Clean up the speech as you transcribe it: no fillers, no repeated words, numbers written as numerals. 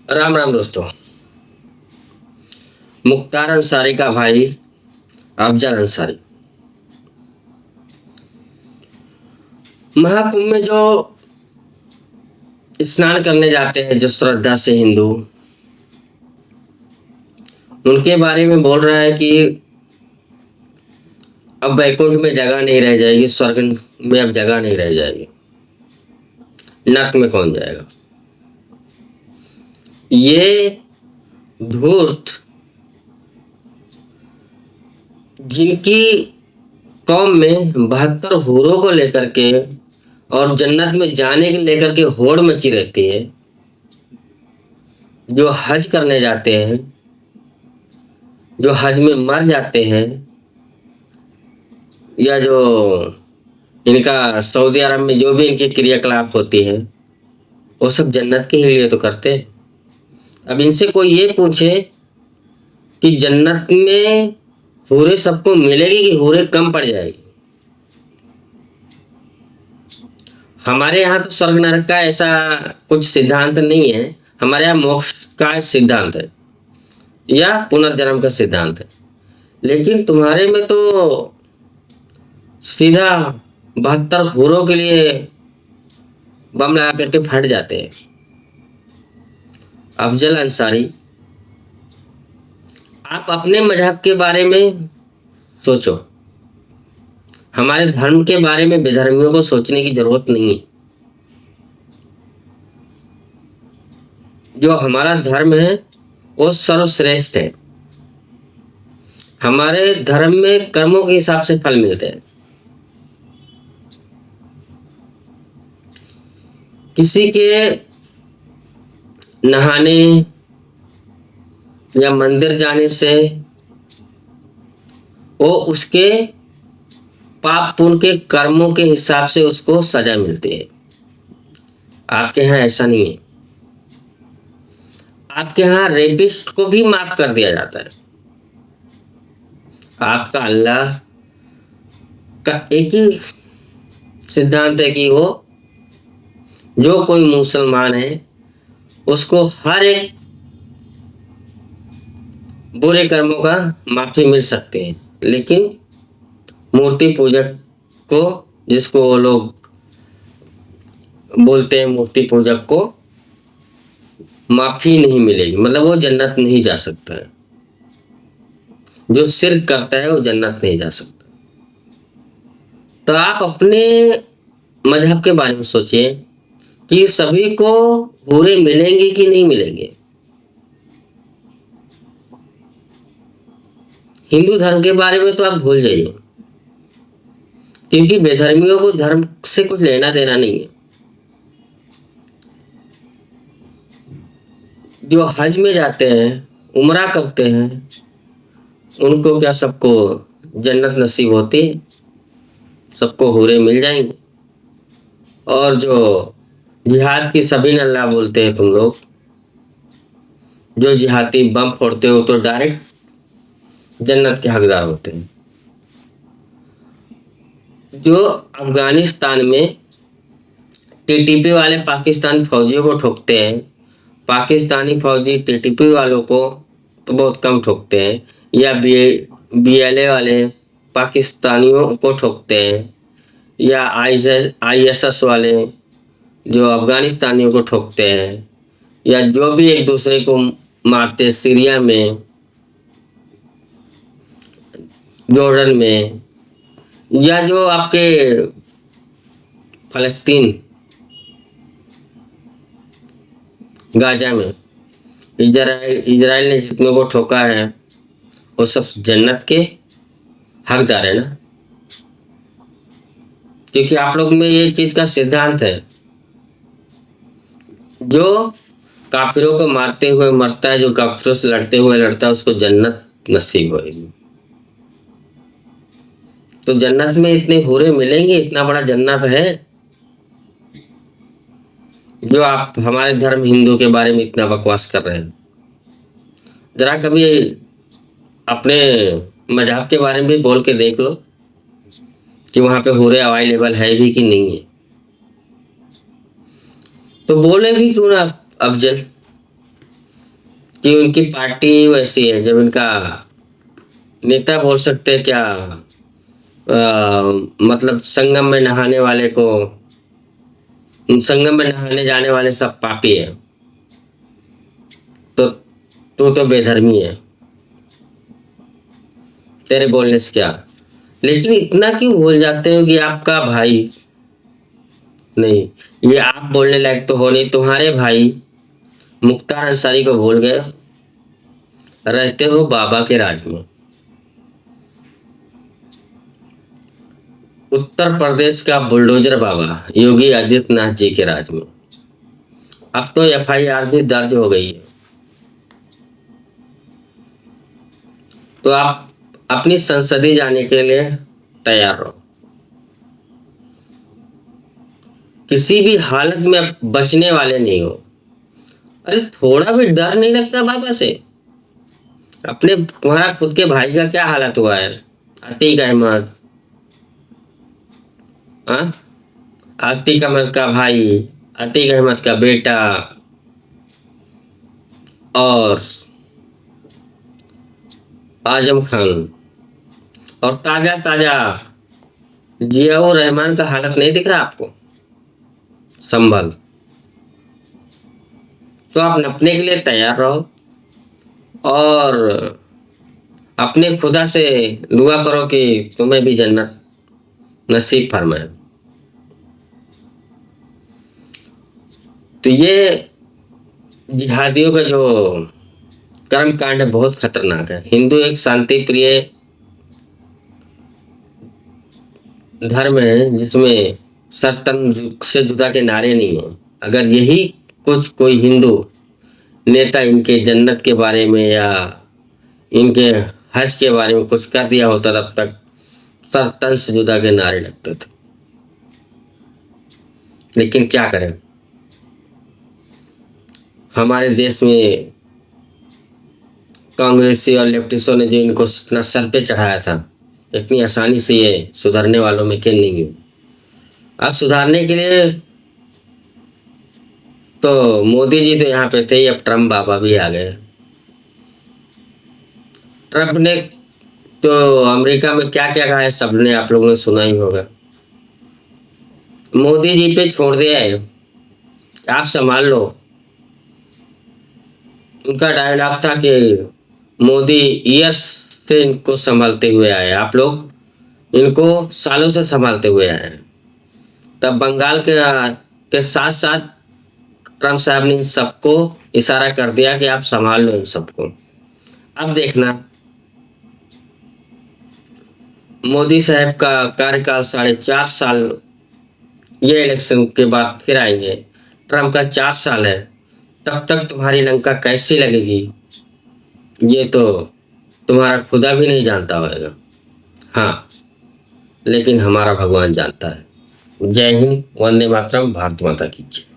राम राम दोस्तों। मुख्तार अंसारी का भाई अफजल अंसारी महाकुंभ में जो स्नान करने जाते हैं, जो श्रद्धा से हिंदू, उनके बारे में बोल रहा है कि अब वैकुंठ में जगह नहीं रह जाएगी, स्वर्ग में अब जगह नहीं रह जाएगी, नरक में कौन जाएगा। ये धूर्त जिनकी कौम में 72 हूरों को लेकर के और जन्नत में जाने के लेकर के होड़ मची रहती है, जो हज करने जाते हैं, जो हज में मर जाते हैं, या जो इनका सऊदी अरब में जो भी इनकी क्रियाकलाप होती है, वो सब जन्नत के ही लिए तो करते हैं। अब इनसे कोई ये पूछे कि जन्नत में हूरें सबको मिलेगी कि हूरें कम पड़ जाएगी। हमारे यहाँ तो स्वर्ग नरक का ऐसा कुछ सिद्धांत नहीं है। हमारे यहाँ मोक्ष का सिद्धांत है या पुनर्जन्म का सिद्धांत है, लेकिन तुम्हारे में तो सीधा 72 हूरों के लिए बम लगा करके फट जाते हैं। अफजल अंसारी, आप अपने मजहब के बारे में सोचो। हमारे धर्म के बारे में बेधर्मियों को सोचने की जरूरत नहीं है। जो हमारा धर्म है वो सर्वश्रेष्ठ है। हमारे धर्म में कर्मों के हिसाब से फल मिलते हैं। किसी के नहाने या मंदिर जाने से वो उसके पाप पुण्य के कर्मों के हिसाब से उसको सजा मिलती है। आपके यहाँ ऐसा नहीं है। आपके यहाँ रेपिस्ट को भी माफ कर दिया जाता है। आपका अल्लाह का एक ही सिद्धांत है कि वो जो कोई मुसलमान है उसको हर एक बुरे कर्मों का माफी मिल सकते हैं, लेकिन मूर्ति पूजक को, जिसको वो लोग बोलते हैं मूर्ति पूजक को, माफी नहीं मिलेगी। मतलब वो जन्नत नहीं जा सकता है। जो शिर्क करता है वो जन्नत नहीं जा सकता। तो आप अपने मजहब के बारे में सोचिए कि सभी को बुरे मिलेंगे कि नहीं मिलेंगे। हिंदू धर्म के बारे में तो आप भूल जाइए, क्योंकि बेधर्मियों को धर्म से कुछ लेना देना नहीं है। जो हज में जाते हैं, उम्रा करते हैं, उनको क्या सबको जन्नत नसीब होती है? सबको हूरें मिल जाएंगे। और जो जिहाद की सभी अल्लाह बोलते हैं तुम लोग, जो जिहादी बम फोड़ते हो तो डायरेक्ट जन्नत के हकदार होते हैं। जो अफगानिस्तान में टीटीपी वाले पाकिस्तानी फौजियों को ठोकते हैं, पाकिस्तानी फौजी टीटीपी वालों को तो बहुत कम ठोकते हैं, या बीएलए वाले पाकिस्तानियों को ठोकते हैं, या आईएसएस वाले जो अफगानिस्तानियों को ठोकते हैं, या जो भी एक दूसरे को मारते सीरिया में, जॉर्डन में, या जो आपके फलस्तीन गाजा में इजराइल ने जितनों को ठोका है, वो सब जन्नत के हकदार है ना। क्योंकि आप लोग में ये चीज का सिद्धांत है, जो काफिरों को मारते हुए मरता है, जो काफिरों से लड़ते हुए लड़ता है, उसको जन्नत नसीब होगी। तो जन्नत में इतने हूरे मिलेंगे, इतना बड़ा जन्नत है, जो आप हमारे धर्म हिंदू के बारे में इतना बकवास कर रहे हैं। जरा कभी अपने मजहब के बारे में भी बोल के देख लो कि वहां पे हूरे अवेलेबल है भी कि नहीं है। तो बोले भी क्यों ना अफजल। कि उनकी पार्टी वैसी है। जब इनका नेता बोल सकते हैं क्या, मतलब संगम में नहाने वाले को, संगम में नहाने जाने वाले सब पापी है, तो तू तो बेधर्मी है, तेरे बोलने से क्या। लेकिन इतना क्यों भूल जाते हो कि आपका भाई नहीं, ये आप बोलने लायक तो हो नहीं, तुम्हारे भाई मुख्तार अंसारी को भूल गए, रहते हो बाबा के राज में, उत्तर प्रदेश का बुलडोजर बाबा योगी आदित्यनाथ जी के राज में। अब तो एफआईआर भी दर्ज हो गई है, तो आप अपनी संसदीय जाने के लिए तैयार रहो। किसी भी हालत में आप बचने वाले नहीं हो। अरे थोड़ा भी डर नहीं लगता बाबा से? अपने तुम्हारा खुद के भाई का क्या हालत हुआ है, अतीक अहमद, हाँ, अतीक अहमद का भाई, अतीक अहमद का बेटा, और आजम खान, और ताजा ताजा जियाउर रहमान का हालत नहीं दिख रहा आपको? संभल, तो आप नपने के लिए तैयार रहो और अपने खुदा से दुआ करो कि तुम्हें भी जन्नत नसीब फरमाए। तो ये जिहादियों का जो कर्म कांड है बहुत खतरनाक है। हिंदू एक शांति प्रिय धर्म है जिसमें सर से जुदा के नारे नहीं है। अगर यही कुछ कोई हिंदू नेता इनके जन्नत के बारे में या इनके हज के बारे में कुछ कर दिया होता, तब तक सर तन से जुदा के नारे लगते थे। लेकिन क्या करें, हमारे देश में कांग्रेसी और लेफ्टिस्टों ने जो इनको इतना सर पे चढ़ाया था, इतनी आसानी से ये सुधरने वालों में खेल नहीं है। अब सुधारने के लिए तो मोदी जी तो यहाँ पे थे ही, अब ट्रम्प बाबा भी आ गए। ट्रम्प ने तो अमेरिका में क्या क्या कहा है सबने, आप लोगों ने सुना ही होगा। मोदी जी पे छोड़ दिया है, आप संभाल लो। उनका डायलॉग था कि मोदी ईयर्स से इनको संभालते हुए आए, आप लोग इनको सालों से संभालते हुए आए हैं। तब बंगाल के साथ साथ ट्रम्प साहब ने इन सबको इशारा कर दिया कि आप संभाल लो इन सबको। अब देखना मोदी साहब का कार्यकाल 4.5 साल, ये इलेक्शन के बाद फिर आएंगे। ट्रम्प का 4 साल है, तब तक तुम्हारी लंका कैसी लगेगी ये तो तुम्हारा खुदा भी नहीं जानता होगा। हाँ, लेकिन हमारा भगवान जानता है। जय हिंद, वंदे मातरम, भारत माता की जय।